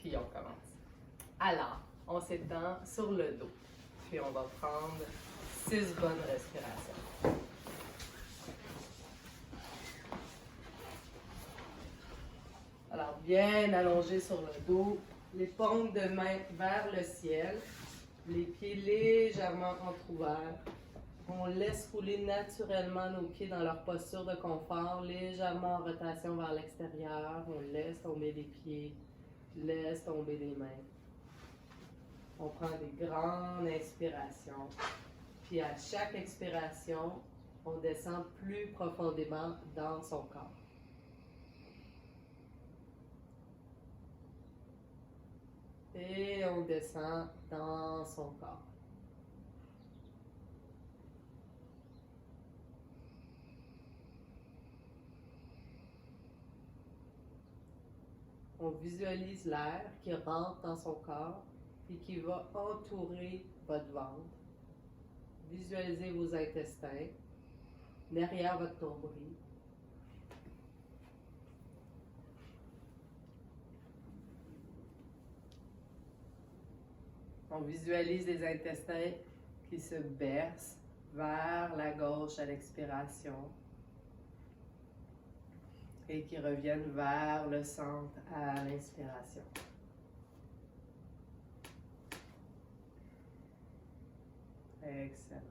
puis on commence. Alors, on s'étend sur le dos, puis on va prendre 6 bonnes respirations. Alors, bien allongé sur le dos, les paumes de main vers le ciel, les pieds légèrement entrouverts. On laisse rouler naturellement nos pieds dans leur posture de confort, légèrement en rotation vers l'extérieur. On laisse tomber les pieds, laisse tomber les mains. On prend des grandes inspirations. Puis à chaque expiration, on descend plus profondément dans son corps. Et on descend dans son corps. On visualise l'air qui rentre dans son corps et qui va entourer votre ventre. Visualisez vos intestins derrière votre nombril. On visualise les intestins qui se bercent vers la gauche à l'expiration et qui reviennent vers le centre à l'inspiration. Excellent.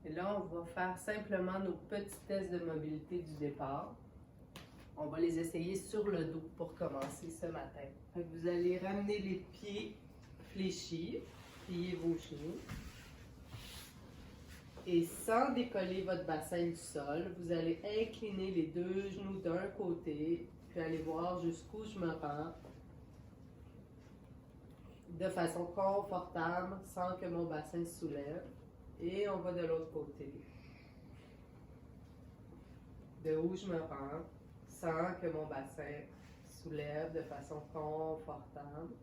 Et là, on va faire simplement nos petits tests de mobilité du départ. On va les essayer sur le dos pour commencer ce matin. Vous allez ramener les pieds fléchis, plier vos genoux. Et sans décoller votre bassin du sol, vous allez incliner les 2 genoux d'un côté, puis aller voir jusqu'où je me rends de façon confortable, sans que mon bassin se soulève. Et on va de l'autre côté. De où je me rends, sans que mon bassin soulève de façon confortable.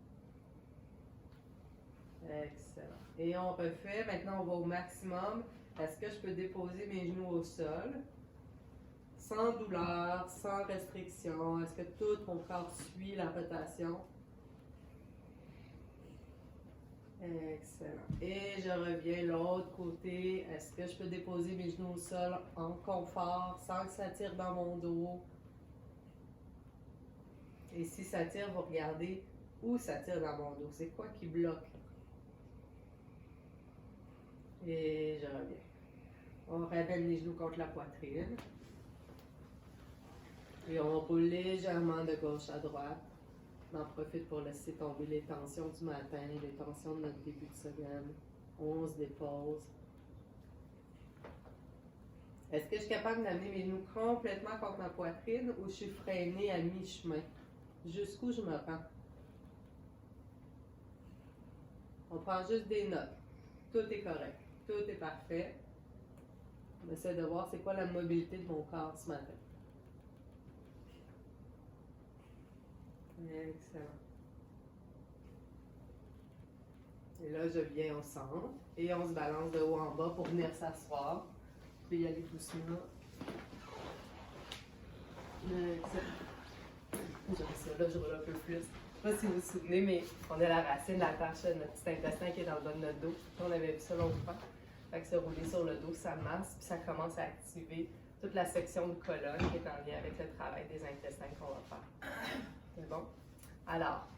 Excellent. Et on refait. Maintenant, on va au maximum. Est-ce que je peux déposer mes genoux au sol? Sans douleur, sans restriction. Est-ce que tout mon corps suit la rotation? Excellent. Et je reviens l'autre côté. Est-ce que je peux déposer mes genoux au sol en confort, sans que ça tire dans mon dos? Et si ça tire, vous regardez où ça tire dans mon dos. C'est quoi qui bloque? Et je reviens. On ramène les genoux contre la poitrine. Et on roule légèrement de gauche à droite. On en profite pour laisser tomber les tensions du matin, les tensions de notre début de semaine. On se dépose. Est-ce que je suis capable d'amener mes genoux complètement contre ma poitrine ou je suis freinée à mi-chemin? Jusqu'où je me rends? On prend juste des notes. Tout est correct. Tout est parfait. On essaie de voir c'est quoi la mobilité de mon corps ce matin. Excellent. Et là, je viens au centre et on se balance de haut en bas pour venir s'asseoir. Je vais y aller doucement. Excellent. J'aime ça, là, je roule un peu plus. Je ne sais pas si vous vous souvenez, mais on a la racine, la tâche de notre petit intestin qui est dans le bas de notre dos. On avait vu ça longtemps. Fait que se rouler sur le dos, ça masse, puis ça commence à activer toute la section de colonne qui est en lien avec le travail des intestins qu'on va faire. C'est bon? Alors,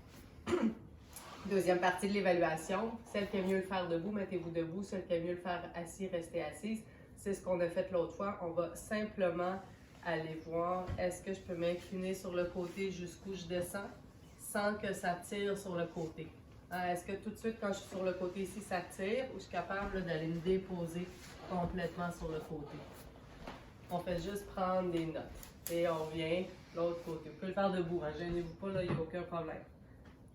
deuxième partie de l'évaluation. Celle qui aime mieux le faire debout, mettez-vous debout. Celle qui aime mieux le faire assis, restez assise. C'est ce qu'on a fait l'autre fois. On va simplement aller voir, est-ce que je peux m'incliner sur le côté jusqu'où je descends sans que ça tire sur le côté. Est-ce que tout de suite, quand je suis sur le côté ici, ça tire ou je suis capable d'aller me déposer complètement sur le côté? On fait juste prendre des notes. Et on vient de l'autre côté. Vous pouvez le faire debout, hein? Gênez-vous pas, là, il n'y a aucun problème.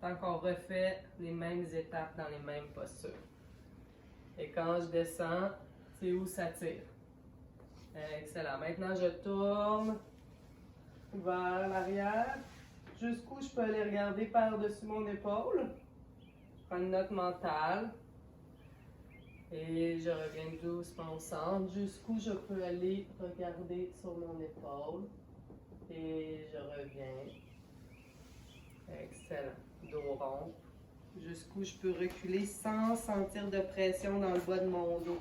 Tant qu'on refait les mêmes étapes dans les mêmes postures. Et quand je descends, c'est où ça tire. Excellent. Maintenant, je tourne vers l'arrière. Jusqu'où je peux aller regarder par-dessus mon épaule. Je prends une note mentale. Et je reviens doucement au centre, jusqu'où je peux aller regarder sur mon épaule. Et je reviens. Excellent. Dos rond. Jusqu'où je peux reculer sans sentir de pression dans le bas de mon dos.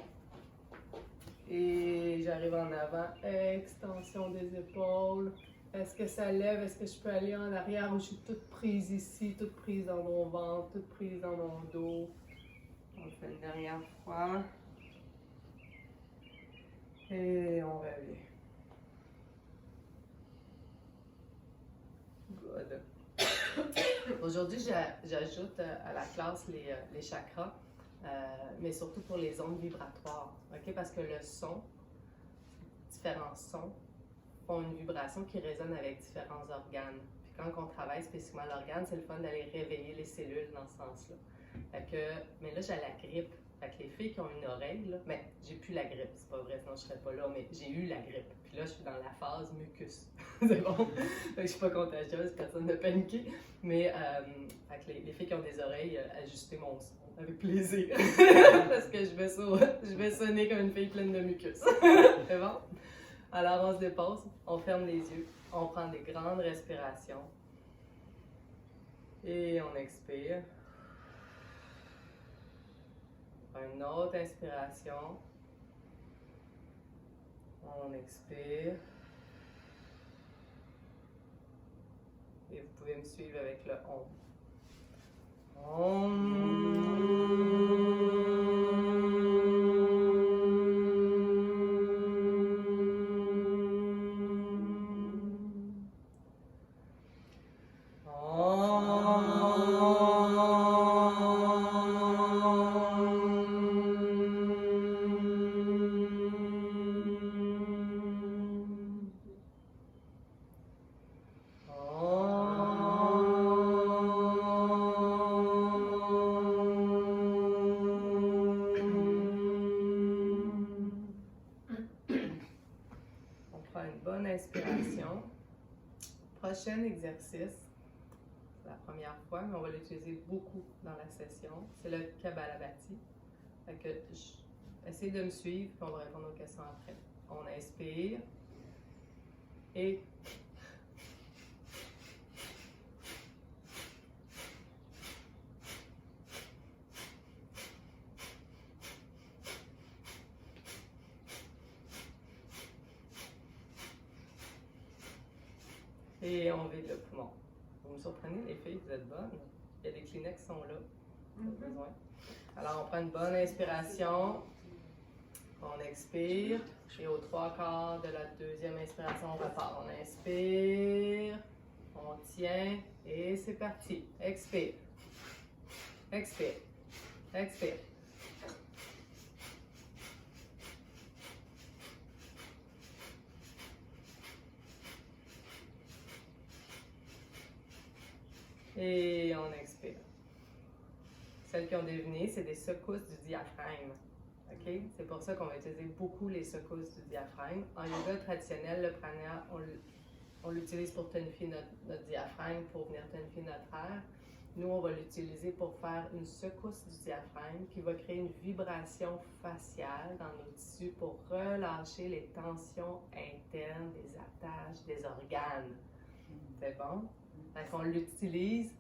Et j'arrive en avant. Extension des épaules. Est-ce que ça lève? Est-ce que je peux aller en arrière où je suis toute prise ici, toute prise dans mon ventre, toute prise dans mon dos? On le fait une dernière fois. Et on revient. Good. Aujourd'hui, j'ajoute à la classe les chakras, mais surtout pour les ondes vibratoires. Okay? Parce que le son, différents sons, font une vibration qui résonne avec différents organes. Puis quand on travaille spécifiquement l'organe, c'est le fun d'aller réveiller les cellules dans ce sens-là. Mais là, j'ai la grippe. Fait que les filles qui ont une oreille, là, mais j'ai plus la grippe, c'est pas vrai, sinon je serais pas là, mais j'ai eu la grippe. Puis là, je suis dans la phase mucus. C'est bon? Fait que je suis pas contagieuse, personne n'a paniqué. Mais fait que les filles qui ont des oreilles, ajustez mon son avec plaisir. Parce que je vais sonner comme une fille pleine de mucus. C'est bon? Alors on se dépose, on ferme les yeux, on prend des grandes respirations. Et on expire. Une autre inspiration. On expire. Et vous pouvez me suivre avec le inspiration. Prochain exercice, c'est la première fois, mais on va l'utiliser beaucoup dans la session, c'est le Kapalabhati. Fait que essayez de me suivre, puis on va répondre aux questions après. On inspire et on vide le poumon. Vous me surprenez, les filles, vous êtes bonnes. Il y a des Kleenex qui sont là. Pas besoin. Alors, on prend une bonne inspiration. On expire. Et aux 3/4 de la deuxième inspiration, on repart. On inspire. On tient. Et c'est parti. Expire. Expire. Expire. Et on expire. Celles qui ont deviné, c'est des secousses du diaphragme. Okay? C'est pour ça qu'on va utiliser beaucoup les secousses du diaphragme. En yoga traditionnel, le pranayama, on l'utilise pour tonifier notre diaphragme, pour venir tonifier notre air. Nous, on va l'utiliser pour faire une secousse du diaphragme qui va créer une vibration faciale dans nos tissus pour relâcher les tensions internes, des attaches, des organes. C'est bon? Donc, on l'utilise.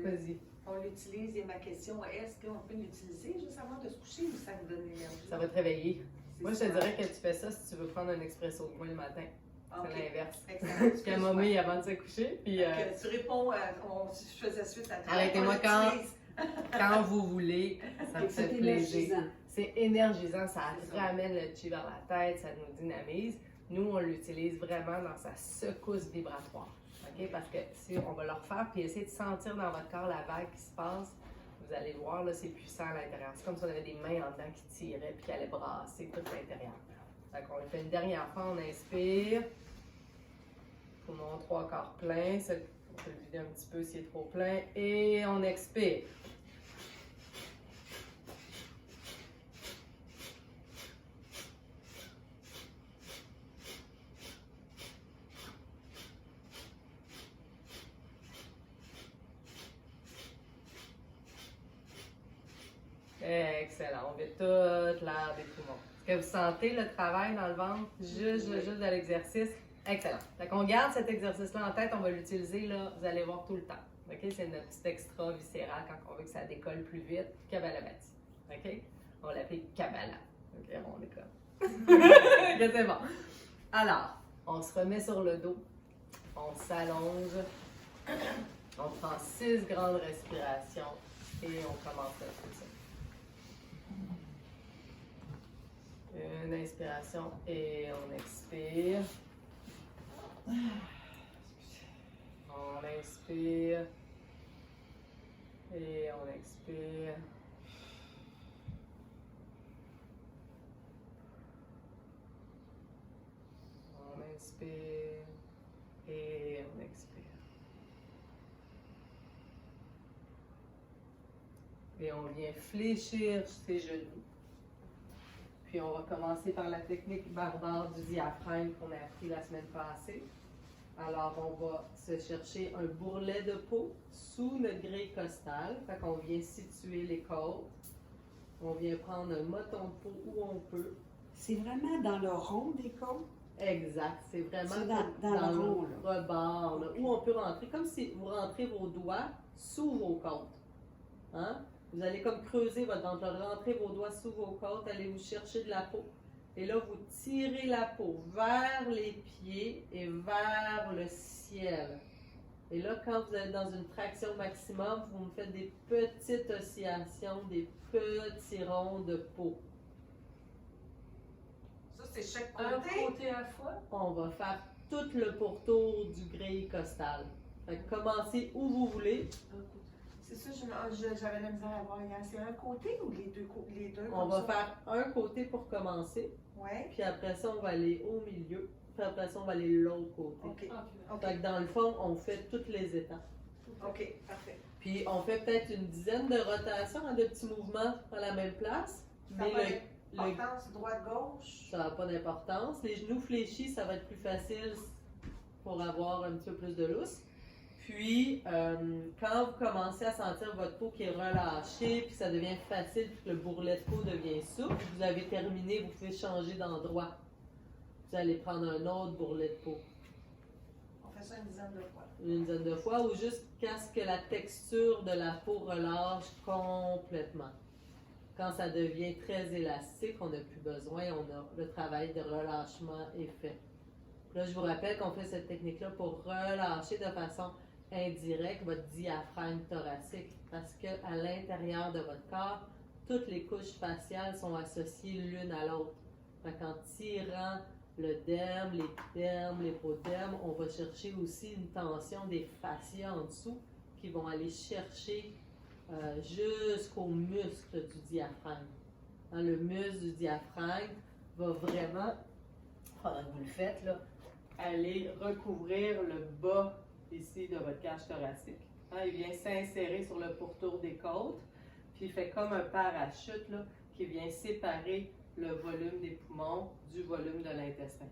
Vas-y. On l'utilise, et ma question, est-ce qu'on peut l'utiliser juste avant de se coucher ou ça nous donne l'énergie? Ça va te réveiller. Moi, je te dirais que tu fais ça si tu veux prendre un expresso de moi le matin. Okay. C'est l'inverse. Camomille avant de se coucher. Puis, tu réponds, je faisais suite à toi. Arrêtez-moi quand vous voulez, ça me fait plaisir. C'est énergisant, ça ramène le chi vers la tête, ça nous dynamise. Nous, on l'utilise vraiment dans sa secousse vibratoire. Okay? Parce que si on va le refaire, puis essayer de sentir dans votre corps la vague qui se passe, vous allez voir, là, c'est puissant à l'intérieur. C'est comme si on avait des mains en dedans qui tiraient puis qui allaient brasser tout l'intérieur. Donc, on le fait une dernière fois, on inspire. Poumon 3/4 plein. On peut le vider un petit peu s'il est trop plein. Et on expire. Excellent. On vide toute l'air des poumons. Est-ce que vous sentez le travail dans le ventre? Juste de l'exercice. Excellent. Fait qu'on garde cet exercice-là en tête, on va l'utiliser, là, vous allez voir tout le temps. OK? C'est notre petit extra viscéral quand on veut que ça décolle plus vite. Kapalabhati. OK? On l'appelle Kabbalah. OK? On est comme. OK, c'est bon. Alors, on se remet sur le dos. On s'allonge. On prend 6 grandes respirations et on commence à faire ça. Une inspiration et on expire. On inspire et on expire. On inspire et on expire. Et on vient fléchir ses genoux. Puis on va commencer par la technique barbare du diaphragme qu'on a appris la semaine passée. Alors on va se chercher un bourrelet de peau sous notre grille costale. Fait qu'on vient situer les côtes. On vient prendre un moton de peau où on peut. C'est vraiment dans le rond des côtes? Exact, c'est vraiment C'est dans le rond, le rebord, là, où on peut rentrer, comme si vous rentrez vos doigts sous vos côtes. Hein? Vous allez comme creuser votre ventre, rentrez vos doigts sous vos côtes, allez vous chercher de la peau. Et là, vous tirez la peau vers les pieds et vers le ciel. Et là, quand vous êtes dans une traction maximum, vous me faites des petites oscillations, des petits ronds de peau. Ça, c'est chaque Un côté. côté à la fois. On va faire tout le pourtour du grille costal. Fait que commencez où vous voulez. C'est ça, j'avais la misère à voir hier. C'est un côté ou les deux? On va faire un côté pour commencer. Ouais. Puis après ça, on va aller au milieu. Puis après ça, on va aller de l'autre côté. OK. OK. Fait que dans le fond, on fait toutes les étapes. OK, parfait. Puis on fait peut-être une dizaine de rotations, de petits mouvements à la même place. Ça Mais n'a le, pas d'importance, droite-gauche. ça n'a pas d'importance. Les genoux fléchis, ça va être plus facile pour avoir un petit peu plus de lousse. Puis, quand vous commencez à sentir votre peau qui est relâchée, puis ça devient facile, puis que le bourrelet de peau devient souple, puis vous avez terminé, vous pouvez changer d'endroit. Vous allez prendre un autre bourrelet de peau. On fait ça une dizaine de fois. Une dizaine de fois, ou jusqu'à ce que la texture de la peau relâche complètement. Quand ça devient très élastique, on n'a plus besoin, le travail de relâchement est fait. Là, je vous rappelle qu'on fait cette technique-là pour relâcher de façon indirecte votre diaphragme thoracique, parce qu'à l'intérieur de votre corps, toutes les couches faciales sont associées l'une à l'autre. En tirant le derme, l'épiderme, l'hypoderme, on va chercher aussi une tension des fascias en dessous qui vont aller chercher jusqu'au muscle du diaphragme. Hein, le muscle du diaphragme va vraiment, pendant que vous le faites, là, aller recouvrir le bas ici de votre cage thoracique. Hein, il vient s'insérer sur le pourtour des côtes, puis il fait comme un parachute là, qui vient séparer le volume des poumons du volume de l'intestin.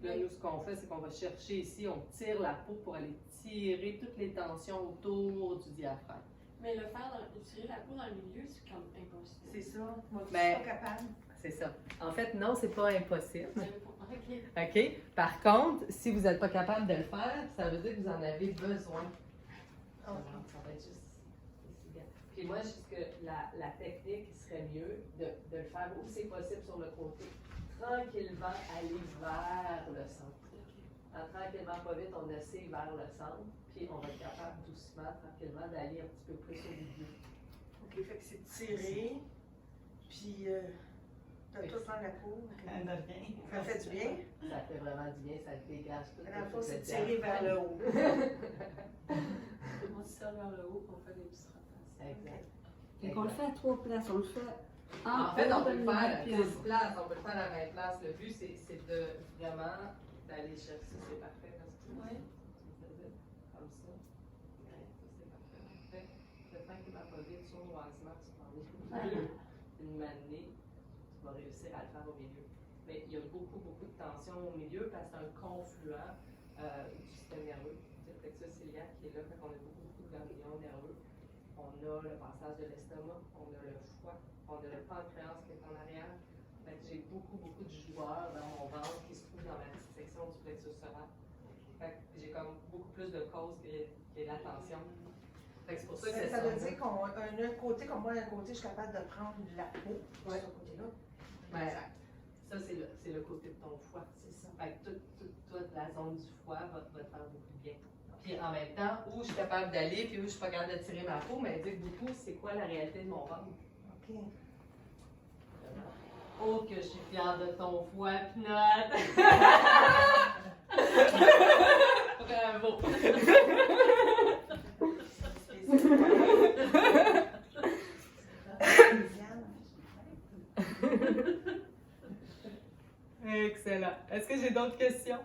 Là, nous, ce qu'on fait, c'est qu'on va chercher ici, on tire la peau pour aller tirer toutes les tensions autour du diaphragme. Mais le faire, tirer la peau dans le milieu, c'est comme impossible. C'est ça. Moi, je Ben, suis pas capable. C'est ça. En fait, non, c'est pas impossible. Ok. OK? Par contre, si vous n'êtes pas capable de le faire, ça veut dire que vous en avez besoin. Ça va être juste ici. Puis moi, je pense que la technique serait mieux de le faire où c'est possible sur le côté. Tranquillement, aller vers le centre. Tranquillement, pas vite, on essaie vers le centre. Puis on va être capable doucement, tranquillement, d'aller un petit peu plus au milieu. OK, fait que c'est tiré. Puis, de tout dans la peau. Ça fait du bien. Ça fait vraiment du bien, ça dégage tout. Dans le fond, c'est tiré vers le haut. On tire vers le haut, on fait des petites rotations. Exact. Fait qu'on le fait à 3 places. On le fait En fait, on peut le faire à puis 10 places, on peut le faire à 20 places. Le but, c'est de vraiment d'aller chercher. C'est parfait. Parce que Ouais. comme ça. Ouais, ça, c'est parfait. Le temps qu'il m'a pas vite, sournoisement, tu prends une manée, tu vas réussir à le faire au milieu. Mais il y a beaucoup de tension au milieu parce que c'est un confluent du système nerveux. C'est le plexus ciliaque qui est là, fait qu'on a beaucoup de ganglions nerveux. On a le passage de l'estomac, on a le foie, on a le pancréas qui est en arrière. Fait que j'ai beaucoup de joueurs dans mon ventre qui se trouvent dans ma petite section du plexus solaire. Fait que j'ai comme beaucoup plus de causes et l'attention. Fait que c'est pour ça que Ça veut dire qu'un côté comme moi, un côté, je suis capable de prendre la peau, Ouais. ce côté-là. Ben, ça, c'est le côté de ton foie. C'est ça. Fait que toute la zone du foie va te faire beaucoup de bien. Puis en même temps, où je suis capable d'aller, puis où je suis pas capable de tirer ma peau, mais dire beaucoup, c'est quoi la réalité de mon ventre. OK. Oh, que je suis fière de ton foie, Pinot! Bravo! Excellent. Est-ce que j'ai d'autres questions?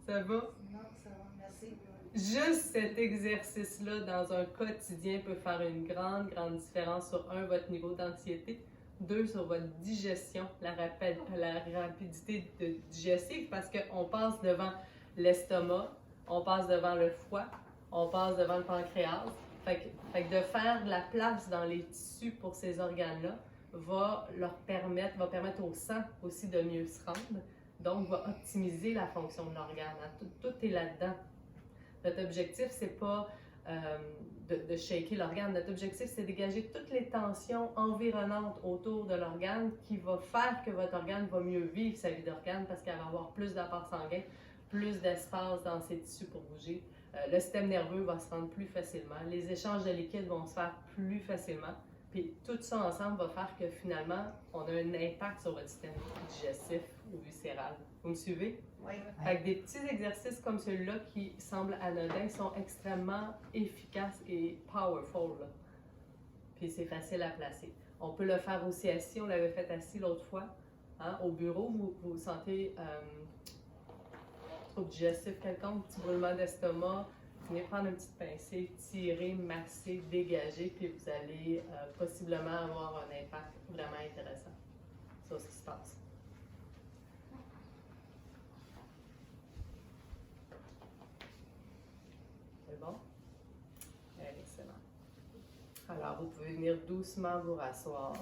Ça va? Non, ça va, merci. Juste cet exercice-là dans un quotidien peut faire une grande différence sur votre niveau d'anxiété, 2, sur votre digestion, la rapidité de digestive, parce qu'on passe devant l'estomac, on passe devant le foie, on passe devant le pancréas. Fait que de faire de la place dans les tissus pour ces organes-là va permettre au sang aussi de mieux se rendre, donc va optimiser la fonction de l'organe. Tout est là-dedans. Notre objectif, c'est pas de shaker l'organe. Notre objectif, c'est de dégager toutes les tensions environnantes autour de l'organe qui va faire que votre organe va mieux vivre sa vie d'organe parce qu'elle va avoir plus d'apport sanguin, plus d'espace dans ses tissus pour bouger. Le système nerveux va se rendre plus facilement. Les échanges de liquide vont se faire plus facilement. Puis tout ça ensemble va faire que finalement, on a un impact sur votre système digestif ou viscéral. Vous me suivez? Oui. Fait que des petits exercices comme celui-là qui semblent anodins sont extrêmement efficaces et powerful. Là. Puis c'est facile à placer. On peut le faire aussi assis. On l'avait fait assis l'autre fois. Hein? Au bureau, vous sentez trouble digestif quelconque, petit brûlement d'estomac. Venez prendre une petite pincée, tirer, masser, dégager, puis vous allez possiblement avoir un impact vraiment intéressant sur ce qui se passe. C'est bon? Excellent. Alors, vous pouvez venir doucement vous rasseoir.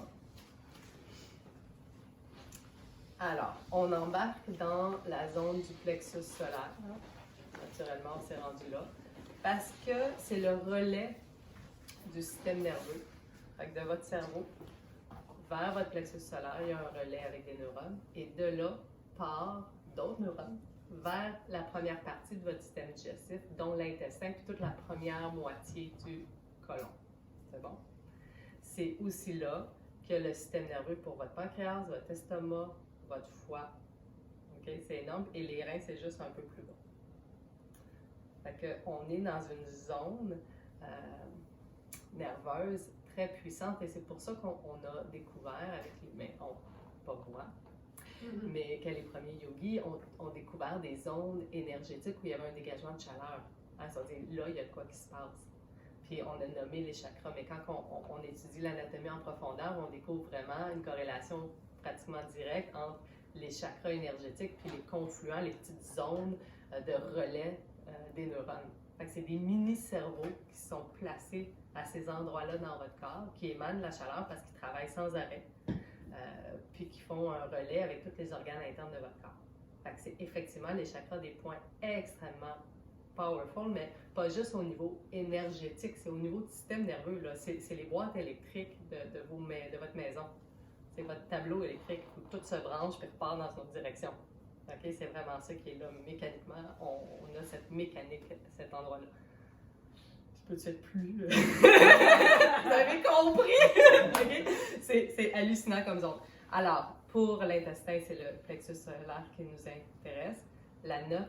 Alors, on embarque dans la zone du plexus solaire. Naturellement, on s'est rendu là. Parce que c'est le relais du système nerveux. Fait que de votre cerveau vers votre plexus solaire, il y a un relais avec des neurones. Et de là part d'autres neurones vers la première partie de votre système digestif, dont l'intestin, puis toute la première moitié du côlon. C'est bon? C'est aussi là que le système nerveux pour votre pancréas, votre estomac, votre foie. Okay? C'est énorme. Et les reins, c'est juste un peu plus bas. Fait qu'on est dans une zone nerveuse très puissante et c'est pour ça qu'on a découvert avec les pas moi, mais que les premiers yogis ont découvert des zones énergétiques où il y avait un dégagement de chaleur. Hein, c'est-à-dire, là, il y a quoi qui se passe. Puis on a nommé les chakras, mais quand on étudie l'anatomie en profondeur, on découvre vraiment une corrélation pratiquement directe entre les chakras énergétiques puis les confluents, les petites zones de relais des neurones. Fait que c'est des mini-cerveaux qui sont placés à ces endroits-là dans votre corps, qui émanent de la chaleur parce qu'ils travaillent sans arrêt, puis qui font un relais avec tous les organes internes de votre corps. Fait que c'est effectivement les chakras des points extrêmement powerful, mais pas juste au niveau énergétique, c'est au niveau du système nerveux. Là. C'est les boîtes électriques de votre maison. C'est votre tableau électrique où tout se branche et repart dans une autre direction. Okay? C'est vraiment ça qui est là. Mécaniquement, on a cette mécanique, cet endroit-là. Je peux être plus... Vous avez compris? Okay? C'est hallucinant comme zone. Alors, pour l'intestin, c'est le plexus solaire qui nous intéresse. La note,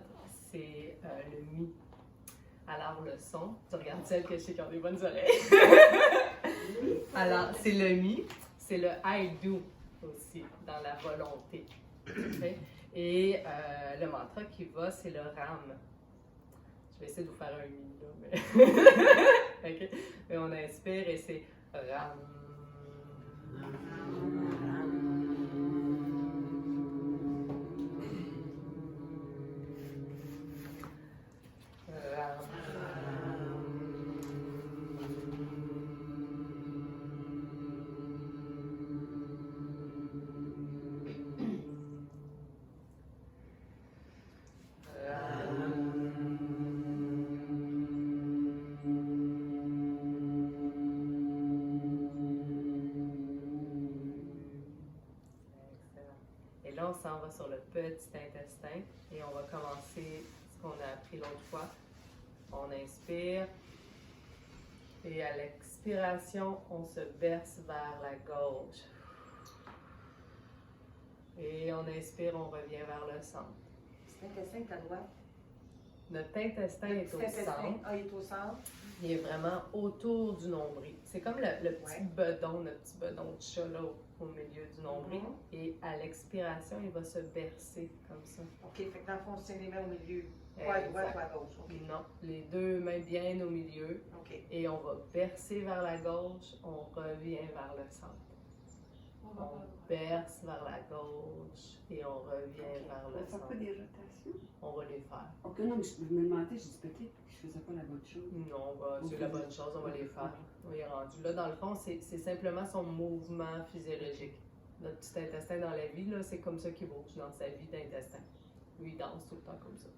c'est le mi. Alors, le son, tu regardes celle que je sais qui ont des bonnes oreilles. Alors, c'est le mi, c'est le I do aussi, dans la volonté. Okay? Et le mantra qui va, c'est le ram. Je vais essayer de vous faire un mi, là, mais... okay? Mais on inspire et c'est ram. là, on s'en va sur le petit intestin et on va commencer ce qu'on a appris l'autre fois. On inspire et à l'expiration, on se verse vers la gauche. Et on inspire, on revient vers le centre. Cet intestin est à droite. Notre intestin est au centre. Ah, il est au centre. Il est vraiment autour du nombril. C'est comme le petit bedon, notre petit bedon de chat là, au milieu du nombril. Et à l'expiration, il va se bercer comme ça. OK, fait que dans le fond, on tient les mains au milieu. Pas à droite, pas à gauche. OK. Non, les deux mains bien au milieu. OK. Et on va bercer vers la gauche, on revient vers le centre. On berce vers la gauche et on revient vers On le ne fait centre. pas des rotations. On va les faire. Ok, non, mais je me demandais, je dis peut-être que je faisais pas la bonne chose. Non, c'est la bonne chose, on va les faire. On est rendu. Là, dans le fond, c'est simplement son mouvement physiologique. Notre petit intestin dans la vie, là, c'est comme ça qu'il bouge dans sa vie d'intestin. Lui, il danse tout le temps comme ça.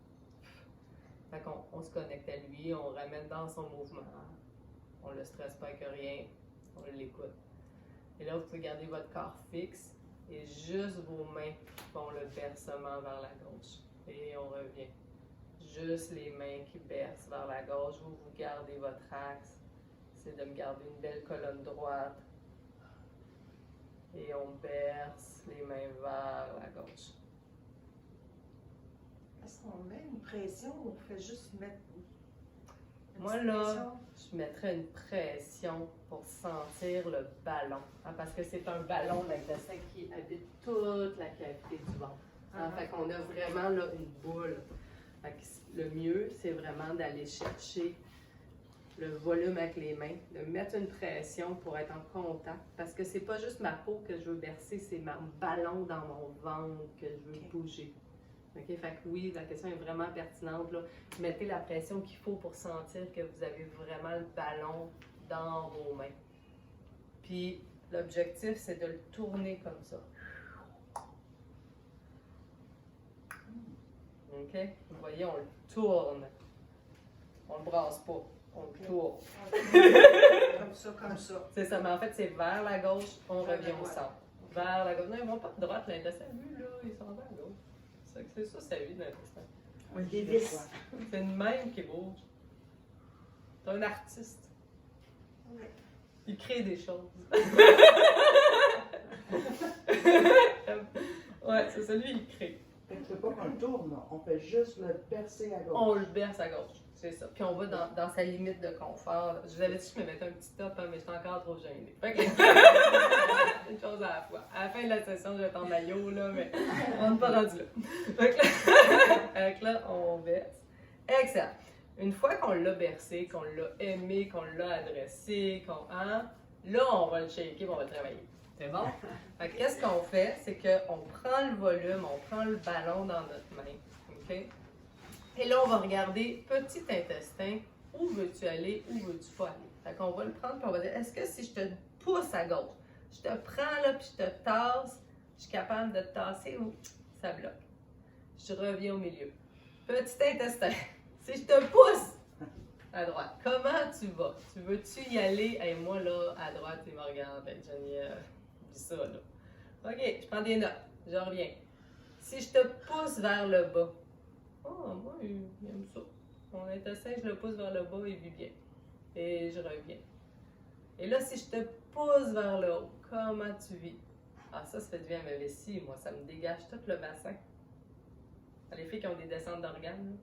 Fait qu'on on se connecte à lui, on ramène dans son mouvement. On le stresse pas avec rien, on l'écoute. Et là, vous pouvez garder votre corps fixe et juste vos mains font le bercement vers la gauche. Et on revient. Juste les mains qui bercent vers la gauche. Vous gardez votre axe. C'est de me garder une belle colonne droite. Et on berce les mains vers la gauche. Est-ce qu'on met une pression ou on fait juste mettre une Moi, petite là, pression? je mettrais une pression pour sentir le ballon. Hein, parce que c'est un ballon d'intestin qui habite toute la cavité du ventre. Hein, fait qu'on a vraiment là, une boule. Fait que le mieux, c'est vraiment d'aller chercher le volume avec les mains, de mettre une pression pour être en contact. Parce que c'est pas juste ma peau que je veux bercer, c'est mon ballon dans mon ventre que je veux bouger. OK? Fait que oui, la question est vraiment pertinente. Là. Mettez la pression qu'il faut pour sentir que vous avez vraiment le ballon dans vos mains. Puis l'objectif, c'est de le tourner comme ça. OK? Vous voyez, on le tourne. On le brasse pas. On le tourne. Comme ça. C'est ça, mais en fait, c'est vers la gauche, on revient au centre. Vers la gauche. Non, ils vont pas de droite, l'intestin. Lui, là, ils sont vers la gauche. C'est ça, sa vie, l'intestin. On le dévisse. C'est une même qui bouge. C'est un artiste. Oui. Il crée des choses. Ouais, c'est ça, lui, il crée. Fait que tu veux pas qu'on le tourne, là. On fait juste le bercer à gauche. On le berce à gauche, c'est ça. Puis on va dans sa limite de confort. Je vous avais dit que je me mettais un petit top, hein, mais j'étais encore trop gênée. Fait que... une chose à la fois. À la fin de la session, je vais être en maillot, là, mais on n'est pas rendu là. Fait que là, on berce. Excellent. Une fois qu'on l'a bercé, qu'on l'a aimé, qu'on l'a adressé, là, on va le shaker, on va le travailler. C'est bon? Fait que qu'est-ce qu'on fait? C'est qu'on prend le volume, on prend le ballon dans notre main. OK? Et là, on va regarder, petit intestin, où veux-tu aller, où veux-tu pas aller? Fait qu'on va le prendre et on va dire, est-ce que si je te pousse à gauche, je te prends là puis je te tasse, je suis capable de te tasser ou ça bloque? Je reviens au milieu. Petit intestin, si je te pousse à droite, comment tu vas? Tu veux-tu y aller? Et moi, là, à droite, il me regarde. Johnny, dis ça, là. OK, je prends des notes. Je reviens. Si je te pousse vers le bas, moi, il aime ça. Mon intestin, je le pousse vers le bas, il vit bien. Et je reviens. Et là, si je te pousse vers le haut, comment tu vis? Ah, ça fait du bien à ma vessie. Moi, ça me dégage tout le bassin. Les filles qui ont des descentes d'organes, là,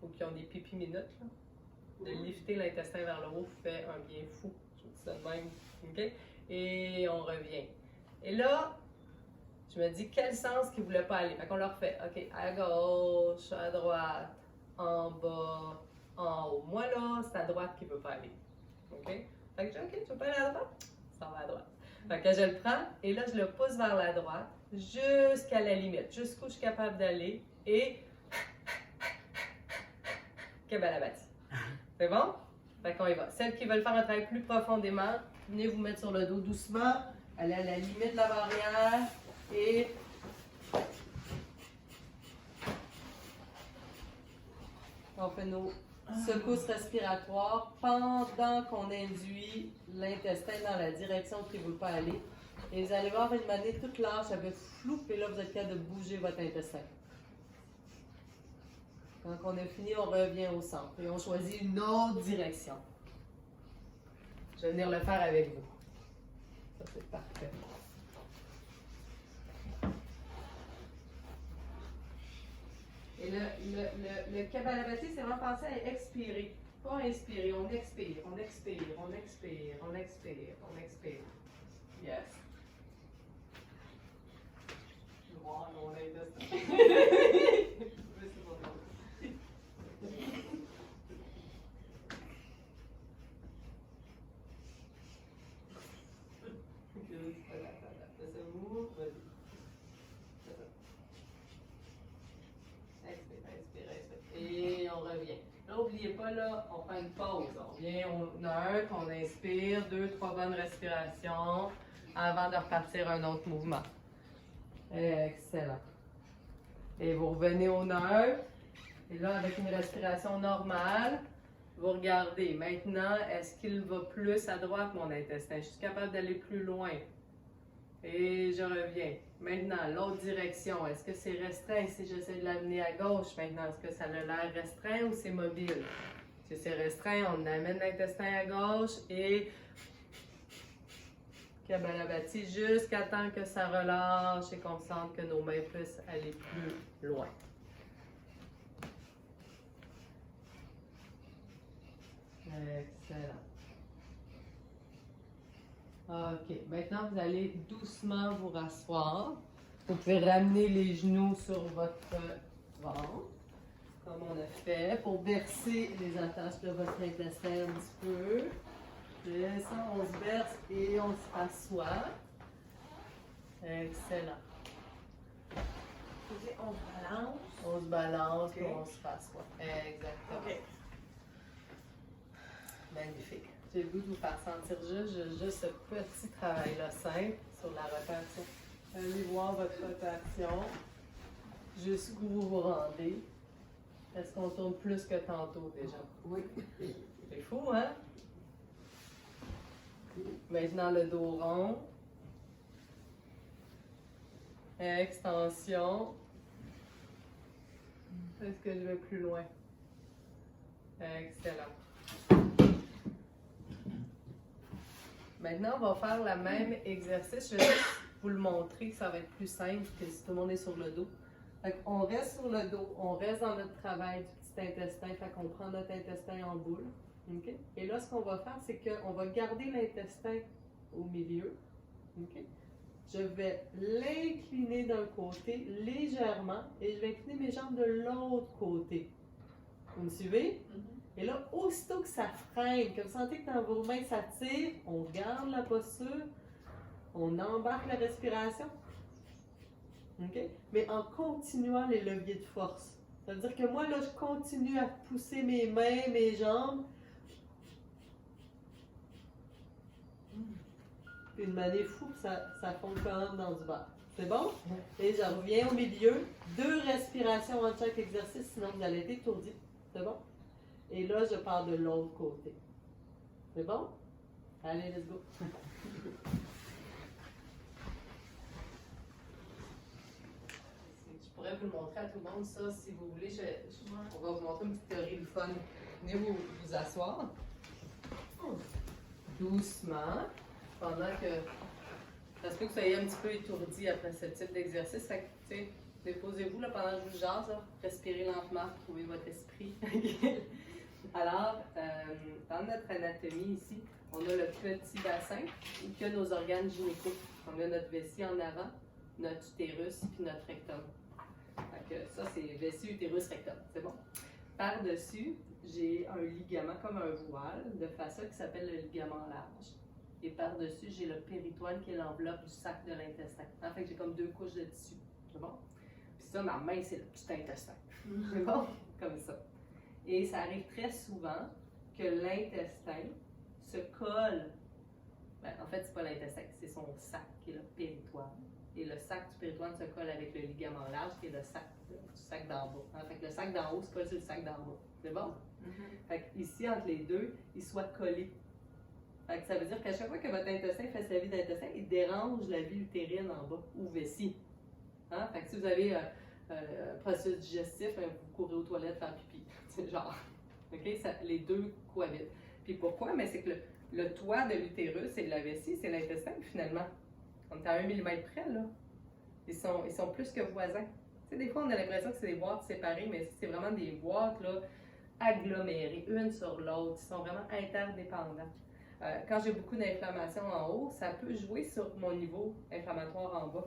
ou qui ont des pipis minutes, là, de lifter l'intestin vers le haut fait un bien fou. Je vous dis ça de même. OK? Et on revient. Et là, je me dis quel sens qu'il ne voulait pas aller. Fait qu'on leur fait, OK, à gauche, à droite, en bas, en haut. Moi, là, c'est à droite qu'il ne veut pas aller. OK? Fait que je dis, OK, tu veux pas aller à droite? Ça va à droite. Fait que je le prends et là, je le pousse vers la droite jusqu'à la limite, jusqu'où je suis capable d'aller et Kebalabati. C'est bon? Fait qu'on y va. Celles qui veulent faire un travail plus profondément, venez vous mettre sur le dos doucement, allez à la limite de la barrière et on fait nos secousses respiratoires pendant qu'on induit l'intestin dans la direction qu'il ne veut pas aller. Et vous allez voir, une manière toute lâche, elle va flou, et là, vous êtes capable de bouger votre intestin. Quand on a fini, on revient au centre et on choisit une autre direction. Je vais venir le faire avec vous. Ça, c'est parfait. Et le Kapalabhati, c'est vraiment penser à expirer. Pas inspirer, on expire, on expire, on expire, on expire, on expire. Yes. Wow, on a et on revient. Là, n'oubliez pas, là, on prend une pause. On vient au neutre, on inspire, 2-3 bonnes respirations avant de repartir un autre mouvement. Excellent. Et vous revenez au neutre. Et là, avec une respiration normale, vous regardez. Maintenant, est-ce qu'il va plus à droite, mon intestin? Je suis capable d'aller plus loin. Et je reviens. Maintenant, l'autre direction. Est-ce que c'est restreint si j'essaie de l'amener à gauche maintenant? Est-ce que ça a l'air restreint ou c'est mobile? Si c'est restreint, on amène l'intestin à gauche et Kapalabhati jusqu'à temps que ça relâche et qu'on sente que nos mains puissent aller plus loin. Excellent. OK. Maintenant, vous allez doucement vous rasseoir. Vous pouvez ramener les genoux sur votre ventre, comme on a fait, pour bercer les attaches de votre intestin un petit peu. Et ça, on se berce et on se rassoit. Excellent. On se balance. On se balance OK. et on se rassoit. Exactement. OK. Magnifique. J'ai le goût de vous faire sentir juste ce petit travail-là simple sur la rotation. Allez voir votre rotation, jusqu'où vous vous rendez. Est-ce qu'on tourne plus que tantôt déjà? Oui. C'est fou, hein? Maintenant le dos rond. Extension. Est-ce que je vais plus loin? Excellent. Maintenant, on va faire le même exercice. Je vais juste vous le montrer, ça va être plus simple que si tout le monde est sur le dos. Fait on reste sur le dos, on reste dans notre travail du petit intestin, fait qu'on prend notre intestin en boule. Okay? Et là, ce qu'on va faire, c'est qu'on va garder l'intestin au milieu. Okay? Je vais l'incliner d'un côté légèrement et je vais incliner mes jambes de l'autre côté. Vous me suivez? Et là, aussitôt que ça freine, que vous sentez que dans vos mains ça tire, on garde la posture, on embarque la respiration, okay? Mais en continuant les leviers de force. Ça veut dire que moi, là, je continue à pousser mes mains, mes jambes. Puis une manière fou, ça fonctionne dans du bar. C'est bon? Et je reviens au milieu. 2 respirations en chaque exercice, sinon vous allez être étourdi. C'est bon? Et là, je pars de l'autre côté. C'est bon? Allez, let's go! Je pourrais vous le montrer à tout le monde, ça, si vous voulez. On va vous montrer une petite théorie du fun. Venez vous asseoir. Doucement. Pendant que ça se peut que vous soyez un petit peu étourdi après ce type d'exercice. Fait que, tu sais, déposez-vous là, pendant que je vous jase, là. Respirez lentement, trouvez votre esprit. Alors, dans notre anatomie ici, on a le petit bassin où il y a nos organes gynécaux. On a notre vessie en avant, notre utérus puis notre rectum. Fait que ça, c'est vessie, utérus, rectum. C'est bon? Par-dessus, j'ai un ligament comme un voile de fascia qui s'appelle le ligament large. Et par-dessus, j'ai le péritoine qui est l'enveloppe du sac de l'intestin. En fait, j'ai comme 2 couches de tissu. C'est bon? Puis ça, ma main, c'est le petit intestin. C'est bon? Comme ça. Et ça arrive très souvent que l'intestin se colle. Ben, en fait, c'est pas l'intestin, c'est son sac qui est le péritoine. Et le sac du péritoine se colle avec le ligament large qui est le sac du sac d'en bas. En fait, le sac d'en haut se colle sur le sac d'en bas. C'est bon? Fait que ici, entre les deux, ils soient collés. Fait que ça veut dire qu'à chaque fois que votre intestin fait sa vie d'intestin, il dérange la vie utérine en bas, ou vessie. Hein? Fait que si vous avez un processus digestif, vous courez aux toilettes faire pipi. C'est genre. OK? Les deux cohabitent. Puis pourquoi? Mais c'est que le toit de l'utérus et de la vessie, c'est l'intestin, finalement. On est à 1 millimètre près, là. Ils sont plus que voisins. Tu sais, des fois, on a l'impression que c'est des boîtes séparées, mais c'est vraiment des boîtes, là, agglomérées, une sur l'autre. Ils sont vraiment interdépendants. Quand j'ai beaucoup d'inflammation en haut, ça peut jouer sur mon niveau inflammatoire en bas.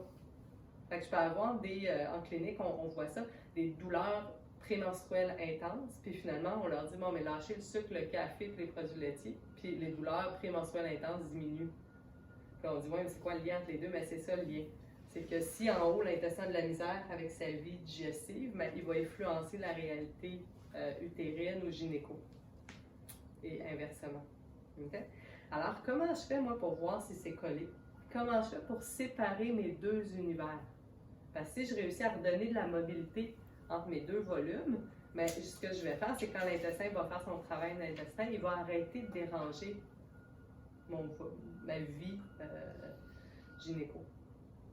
Fait que je peux avoir en clinique, on voit ça, des douleurs prémenstruelles intenses, puis finalement, on leur dit, bon, mais lâchez le sucre, le café, puis les produits laitiers, puis les douleurs prémenstruelles intenses diminuent. Puis on dit, ouais, mais c'est quoi le lien entre les deux? Mais c'est ça le lien. C'est que si en haut, l'intestin a de la misère avec sa vie digestive, mais il va influencer la réalité utérine ou gynéco. Et inversement. Okay? Alors, comment je fais, moi, pour voir si c'est collé? Comment je fais pour séparer mes deux univers? Parce que si je réussis à redonner de la mobilité entre mes deux volumes, mais ce que je vais faire, c'est quand l'intestin va faire son travail d'intestin, il va arrêter de déranger ma vie gynéco.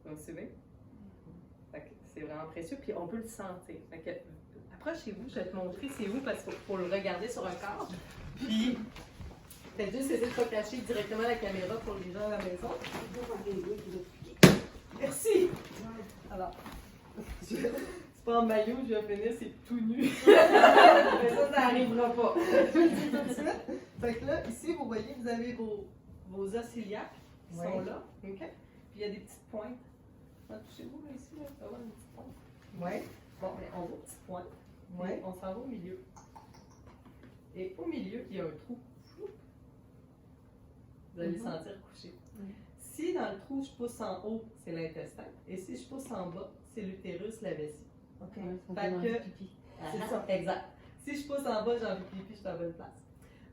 Vous suivez? C'est vraiment précieux, puis on peut le sentir. Fait que, approchez-vous, je vais te montrer c'est où, parce qu'il faut le regarder sur un cadre. Puis, peut-être juste essayer de ne pas cacher directement la caméra pour les gens à la maison. Merci! Alors, c'est pas en maillot, je vais finir, c'est tout nu. Mais ça n'arrivera pas. Je le dis tout de suite. Fait que là, ici, vous voyez, vous avez vos os iliaques qui sont là. OK? Puis il y a des petites pointes. Touchez-vous là, ici, là, ça va, une petite pointe. Oui. Bon, mais on va aux petites pointes. Oui. On s'en va au milieu. Et au milieu, il y a un trou. Vous allez le sentir couché. Si dans le trou, je pousse en haut, c'est l'intestin. Et si je pousse en bas, c'est l'utérus, la vessie. OK. Fait que, c'est ça, exact. Si je pousse en bas, j'ai envie de pipi, je suis à la bonne place.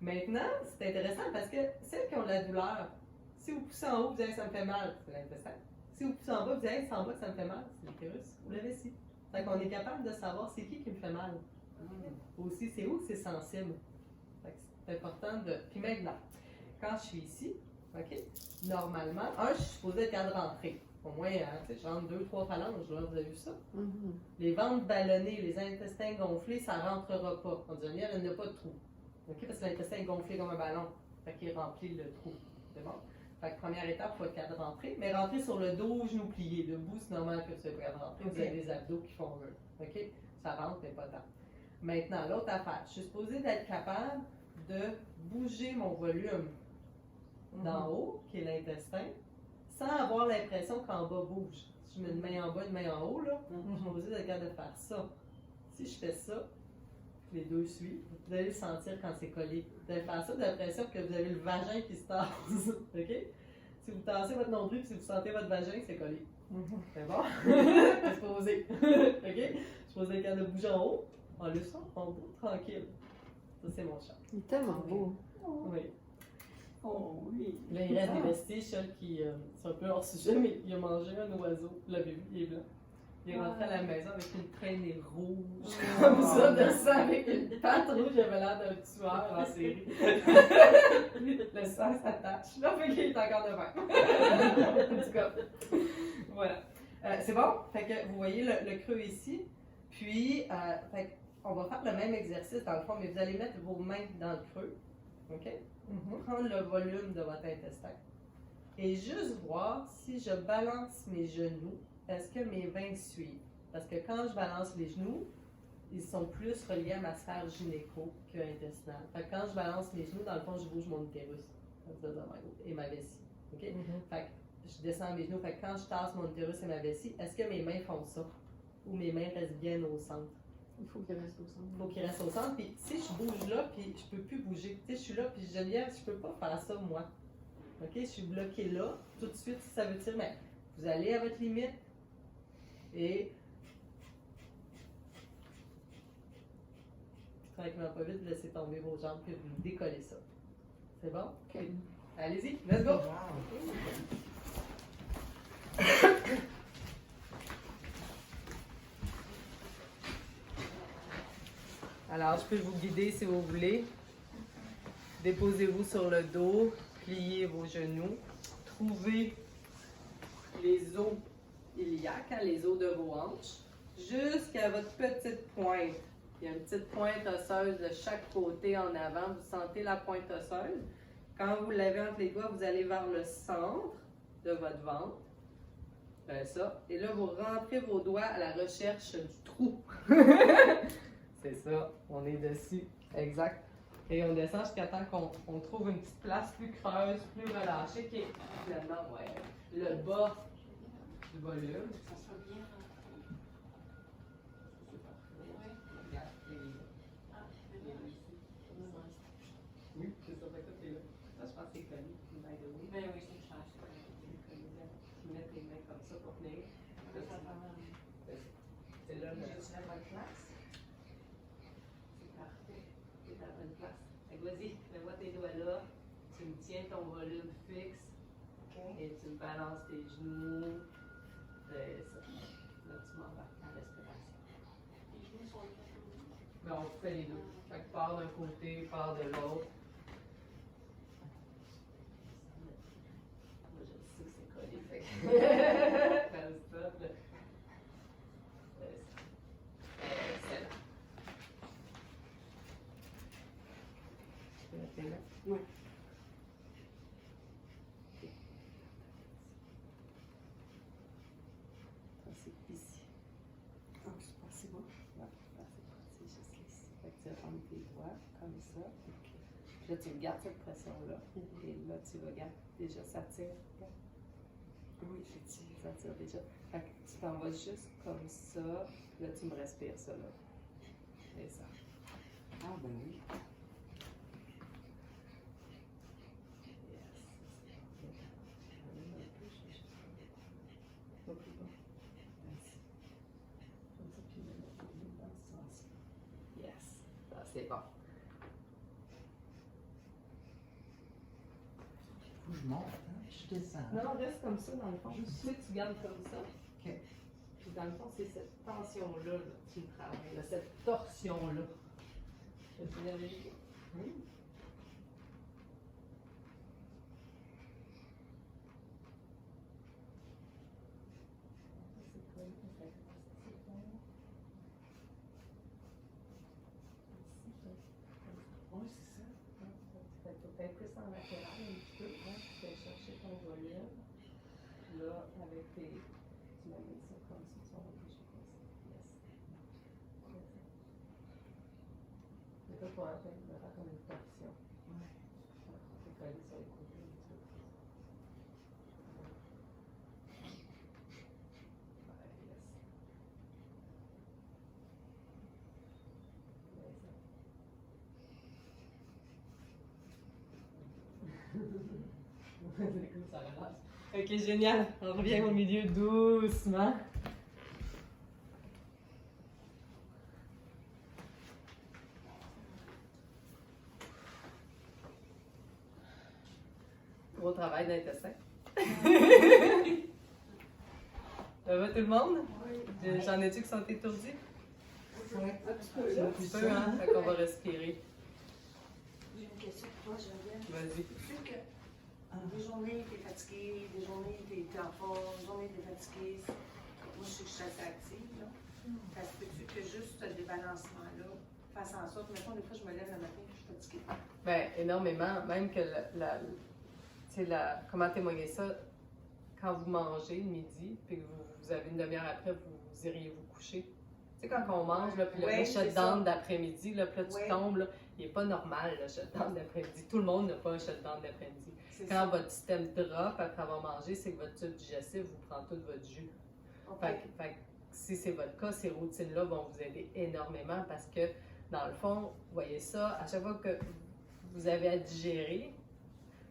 Maintenant, c'est intéressant parce que celles qui ont de la douleur, si vous poussez en haut, vous dites ça me fait mal, c'est l'intestin. Si vous poussez en bas, vous dites c'est en bas que ça me fait mal, c'est l'utérus ou la vessie. Fait qu'on est capable de savoir c'est qui me fait mal. Aussi, c'est où c'est sensible. Fait que c'est important de. Puis maintenant, quand je suis ici, OK, normalement, je suis supposée être capable de rentrer. Au moins, je rentre 2-3 phalanges, là, vous avez vu ça? Les ventres ballonnés, les intestins gonflés, ça ne rentrera pas. On dit, elle n'a pas de trou. OK, parce que l'intestin est gonflé comme un ballon. Fait qu'il remplit le trou. C'est bon? Fait que première étape, il faut être capable de rentrer. Mais rentrer sur le dos, genou plié. Debout, c'est normal que vous soyez capable de rentrer. Vous avez des abdos qui font un. OK? Ça rentre, mais pas tant. Maintenant, l'autre affaire. Je suis supposée d'être capable de bouger mon volume d'en haut, qui est l'intestin, sans avoir l'impression qu'en bas bouge. Si je mets une main en bas, une main en haut, là, je suis supposée d'être capable de faire ça. Si je fais ça, les deux suivent, vous allez le sentir quand c'est collé. Vous allez faire ça, vous avez l'impression que vous avez le vagin qui se tasse. OK? Si vous tassez votre nombril, puis si vous sentez votre vagin, c'est collé. C'est bon? C'est supposé. OK? Je suis supposée être capable de bouger en haut, en le sent, en bas, tranquille. Ça, c'est mon chat. Il est tellement beau. Oui. Oh oui. Là, il reste des vestiges, celles qui sont un peu hors sujet, mais il a mangé un oiseau. Vous l'avez vu, il est blanc. Il est rentré à la maison avec une traînée rouge, comme ça, de sang, avec une patte rouge. Il avait l'air d'un tueur en série. Le sang s'attache. Là, fait qu'il est encore devant. En tout cas, voilà. C'est bon? Fait que vous voyez le creux ici. Puis, fait on va faire le même exercice dans le fond, mais vous allez mettre vos mains dans le creux. OK? Prendre le volume de votre intestin. Et juste voir si je balance mes genoux, est-ce que mes veins suivent? Parce que quand je balance les genoux, ils sont plus reliés à ma sphère gynéco que intestinale. Fait que quand je balance mes genoux, dans le fond, je bouge mon utérus et ma vessie. OK? Fait que je descends mes genoux. Fait que quand je tasse mon utérus et ma vessie, est-ce que mes mains font ça? Ou mes mains restent bien au centre? Il faut qu'il reste au centre. Il faut qu'il reste au centre. Puis si je bouge là, puis je peux plus bouger. Tu sais, je suis là, puis Geneviève, je peux pas faire ça, moi. OK? Je suis bloquée là. Tout de suite, ça veut dire, mais vous allez à votre limite. Et tranquillement pas vite, laissez tomber vos jambes, puis vous décollez ça. C'est bon? OK. Allez-y, let's go! Alors, je peux vous guider si vous voulez. Déposez-vous sur le dos, pliez vos genoux. Trouvez les os iliaques, hein, les os de vos hanches, jusqu'à votre petite pointe. Il y a une petite pointe osseuse de chaque côté en avant. Vous sentez la pointe osseuse. Quand vous l'avez entre les doigts, vous allez vers le centre de votre ventre. Ça. Et là, vous rentrez vos doigts à la recherche du trou. C'est ça, on est dessus. Exact. Et on descend jusqu'à temps qu'on trouve une petite place plus creuse, plus relâchée, qui est finalement le bas du volume. Ça soit bien rentré. Regarde, Ah, oui, c'est ça, fait que t'es là. Ça, je pense que c'est connu, by the way. ben oui, c'est clair. Tu mets tes mains comme ça pour tenir. C'est là le... J'ai-tu la bonne place? C'est parfait. C'est à la bonne place. Fait que vas-y, mets-moi tes doigts là. Tu me tiens ton volume fixe OK. et tu me balances tes genoux. C'est ça. Là, tu m'embarques en respiration. Les genoux sont les quatre. Mais on fait les deux. Fait que part d'un côté, part de l'autre. Moi, je sais que c'est collé. Fait que... Comme ça, là. Excellent. Tu mets tes mains? Oui. Ça, c'est ici. Ah, c'est bon. Ouais, là, c'est juste ici. Fait que tu rentres tes doigts comme ça. Puis là, tu regardes cette pression-là. Et là, tu regardes. Déjà, ça tire. Regarde. Oui, j'étire. Ça tire déjà. Fait que tu t'en vas juste comme ça. Puis là, tu me respires ça, là. Et ça. Ah, ben oui. Pas plus bas. Ainsi. Comme ça, puis là, dans ce sens. Yes. Ça, c'est bon. Faut que je monte, hein? Je descends. Non, reste comme ça dans le fond. Juste Tu sais, tu gardes comme ça. OK. Puis dans le fond, c'est cette tension-là, là, que tu travailles, là, cette torsion-là. Tu viens de vérifier? Oui. C'est quoi? C'est bon. Oui, c'est ça. Fait que tu fais plus en latéral un petit peu, hein, tu fais chercher ton volume. Puis là, avec tes. Tu m'as mis ça comme ça, tu vas bouger comme ça. Yes. C'est ça pour faire comme une torsion. Ouais. C'est collé sur les côtés un petit peu. Ouais, yes. Ça relâche. Ok, génial. On revient au milieu doucement. Gros travail d'intestin. Ça va tout le monde? Oui. J'en ai-tu qui sont étourdis? Oui. Un petit peu, là. Un petit peu, hein? Fait qu'on va respirer. J'ai une question pour toi, Geneviève. Vas-y. Tu sais que des journées, t'es fatigué, des journées, t'es en forme, des journées, t'es fatigué. Moi, je sais que je suis assez active, là. Ça se peut-tu que juste ce débalancement-là fasse en sorte, mettons, des fois, je me lève le matin, je suis fatiguée. Ben, énormément. Même que tu sais, comment témoigner ça? Quand vous mangez le midi, puis que vous avez une demi-heure après, vous iriez vous coucher. Tu sais, quand on mange, là, puis Ouais, le c'est shutdown d'après-midi, là, puis là, tu Ouais. tombes, là, il n'est pas normal, le shutdown d'après-midi. Tout le monde n'a pas un shutdown d'après-midi. C'est Quand ça. votre système drop après avoir mangé, c'est que votre tube digestif vous prend tout votre jus. OK. Fait que si c'est votre cas, ces routines-là vont vous aider énormément parce que, dans le fond, vous voyez ça, à chaque fois que vous avez à digérer,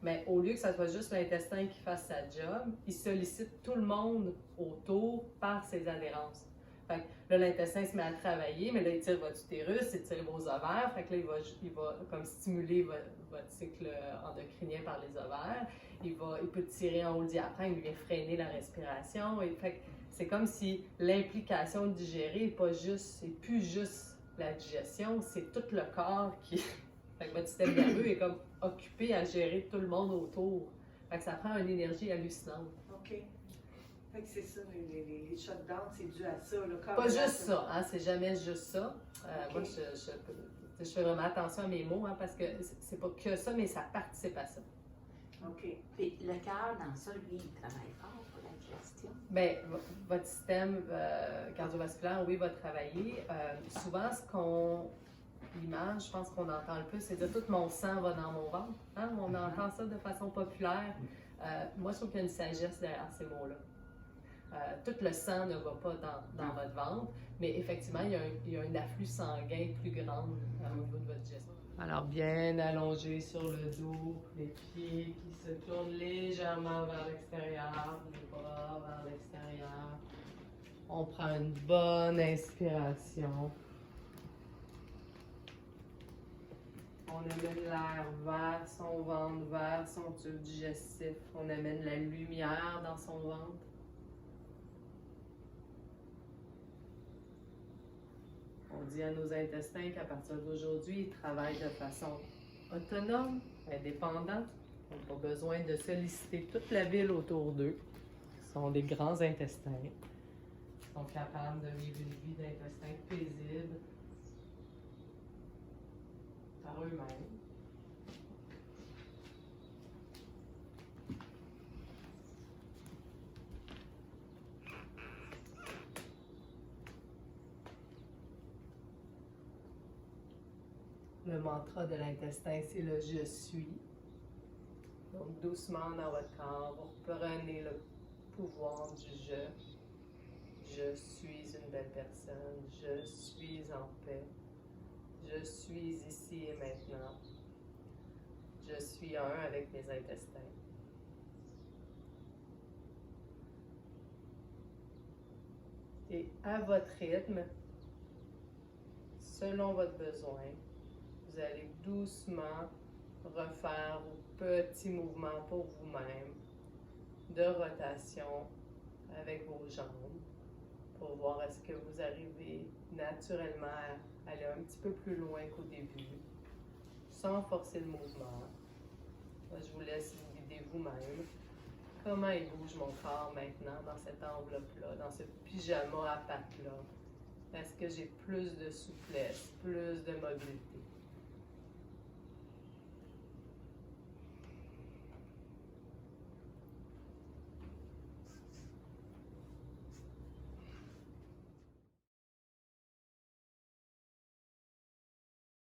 mais au lieu que ça soit juste l'intestin qui fasse sa job, il sollicite tout le monde autour par ses adhérences. Fait que là, l'intestin se met à travailler, mais là, il tire votre utérus, il tire vos ovaires. Fait que là, il va comme stimuler votre cycle endocrinien par les ovaires. Il peut tirer en haut le diaphragme, il vient freiner la respiration. Et fait que c'est comme si l'implication de digérer n'est plus juste la digestion, c'est tout le corps qui Fait que votre système nerveux est comme occupé à gérer tout le monde autour. Fait que ça prend une énergie hallucinante. OK. Fait que c'est ça, les shutdowns, c'est dû à ça. Là, comme Pas la- juste ça, hein, c'est jamais juste ça. Ok. Moi, je fais vraiment attention à mes mots, hein, parce que c'est pas que ça, mais ça participe à ça. OK. Puis le cœur, dans ça, lui, il travaille fort pour la digestion. Bien, votre système cardiovasculaire, oui, va travailler. Souvent, ce qu'on. L'image, je pense qu'on entend le plus, c'est de tout mon sang va dans mon ventre. Hein? On entend ça de façon populaire. Moi, je trouve qu'il y a une sagesse derrière ces mots-là. Tout le sang ne va pas dans votre ventre, mais effectivement, il y a un afflux sanguin plus grand au niveau de votre digestion. Alors, bien allongé sur le dos, les pieds qui se tournent légèrement vers l'extérieur, les bras vers l'extérieur. On prend une bonne inspiration. On amène l'air vers son ventre, vers son tube digestif. On amène la lumière dans son ventre. On dit à nos intestins qu'à partir d'aujourd'hui, ils travaillent de façon autonome, indépendante. Ils n'ont pas besoin de solliciter toute la ville autour d'eux. Ce sont des grands intestins. Ils sont capables de vivre une vie d'intestin paisible par eux-mêmes. Le mantra de l'intestin, c'est le je suis. Donc, doucement dans votre corps, vous reprenez le pouvoir du je. Je suis une belle personne. Je suis en paix. Je suis ici et maintenant. Je suis un avec mes intestins. Et à votre rythme, selon votre besoin, vous allez doucement refaire vos petits mouvements pour vous-même de rotation avec vos jambes pour voir est-ce que vous arrivez naturellement à aller un petit peu plus loin qu'au début, sans forcer le mouvement. Là, je vous laisse vous guider vous-même. Comment il bouge mon corps maintenant dans cette enveloppe-là, dans ce pyjama à pattes-là? Est-ce que j'ai plus de souplesse, plus de mobilité?